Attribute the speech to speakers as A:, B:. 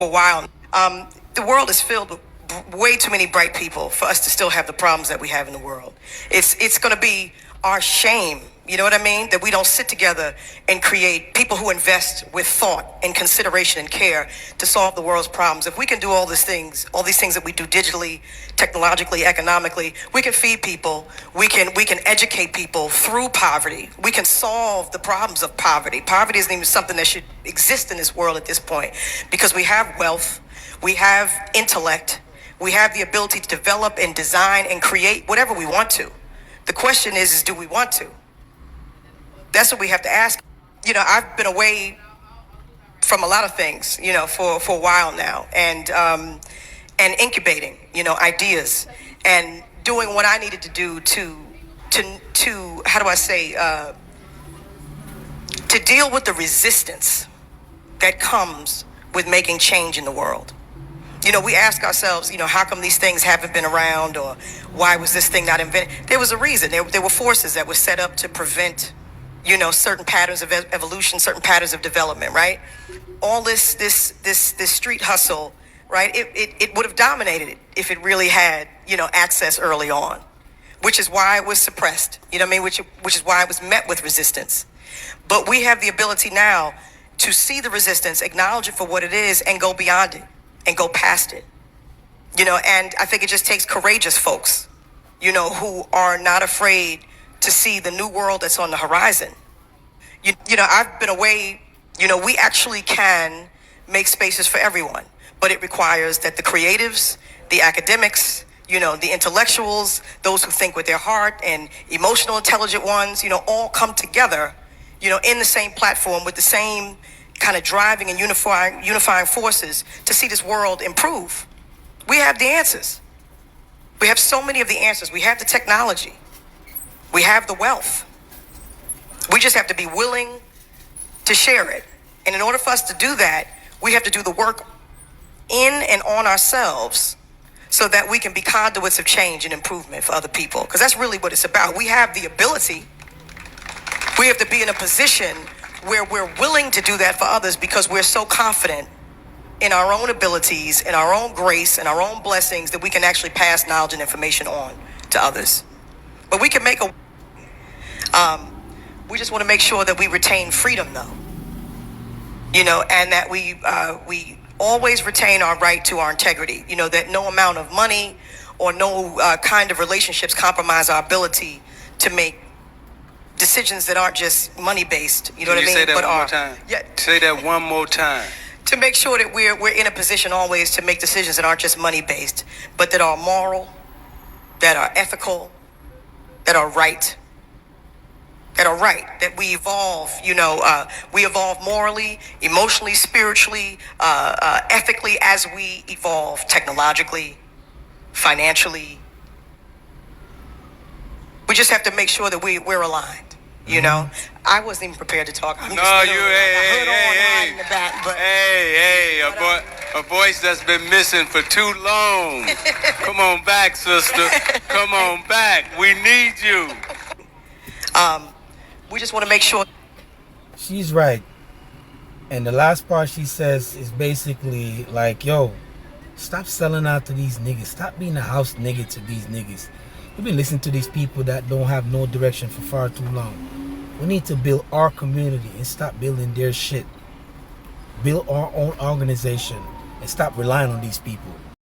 A: a while. The world is filled with way too many bright people for us to still have the problems that we have in the world. It's going to be our shame, you know what I mean, that we don't sit together and create people who invest with thought and consideration and care to solve the world's problems. If we can do all these things that we do digitally, technologically, economically, we can feed people, we can educate people through poverty. We can solve the problems of poverty. Poverty isn't even something that should exist in this world at this point, because we have wealth, we have intellect, we have the ability to develop and design and create whatever we want to. The question is do we want to? That's what we have to ask. You know, I've been away from a lot of things, you know, for a while now, and incubating, you know, ideas and doing what I needed to do to how do I say, to deal with the resistance that comes with making change in the world. You know, we ask ourselves, you know, how come these things haven't been around, or why was this thing not invented? There was a reason. There were forces that were set up to prevent, you know, certain patterns of evolution, certain patterns of development, right? All this street hustle, right? It would have dominated it if it really had, you know, access early on, which is why it was suppressed, you know what I mean? Which is why it was met with resistance. But we have the ability now to see the resistance, acknowledge it for what it is, and go beyond it and go past it. You know, and I think it just takes courageous folks, you know, who are not afraid to see the new world that's on the horizon. You know, I've been away, you know, we actually can make spaces for everyone, but it requires that the creatives, the academics, you know, the intellectuals, those who think with their heart, and emotional intelligent ones, you know, all come together, you know, in the same platform with the same kind of driving and unifying forces to see this world improve. We have the answers. We have so many of the answers. We have the technology. We have the wealth. We just have to be willing to share it. And in order for us to do that, we have to do the work in and on ourselves so that we can be conduits of change and improvement for other people. Because that's really what it's about. We have the ability. We have to be in a position where we're willing to do that for others, because we're so confident in our own abilities, in our own grace, and our own blessings, that we can actually pass knowledge and information on to others. But we can make we just want to make sure that we retain freedom, though, you know, and that we always retain our right to our integrity, you know, that no amount of money or no kind of relationships compromise our ability to make decisions that aren't just money based, you know what I mean?
B: Say that one more time.
A: Yeah.
B: Say that one more time.
A: To make sure that we're in a position always to make decisions that aren't just money based, but that are moral, that are ethical, that are right. That we evolve, you know, we evolve morally, emotionally, spiritually, ethically, as we evolve technologically, financially. We just have to make sure that we're aligned. You know, I wasn't even prepared to talk. I'm just
B: hey,
A: in the back, but
B: a voice that's been missing for too long. Come on back, sister. Come on back. We need you.
A: We just want to make sure.
C: She's right. And the last part she says is basically like, yo, stop selling out to these niggas. Stop being a house nigga to these niggas. We've been listening to these people that don't have no direction for far too long. We need to build our community and stop building their shit. Build our own organization and stop relying on these people.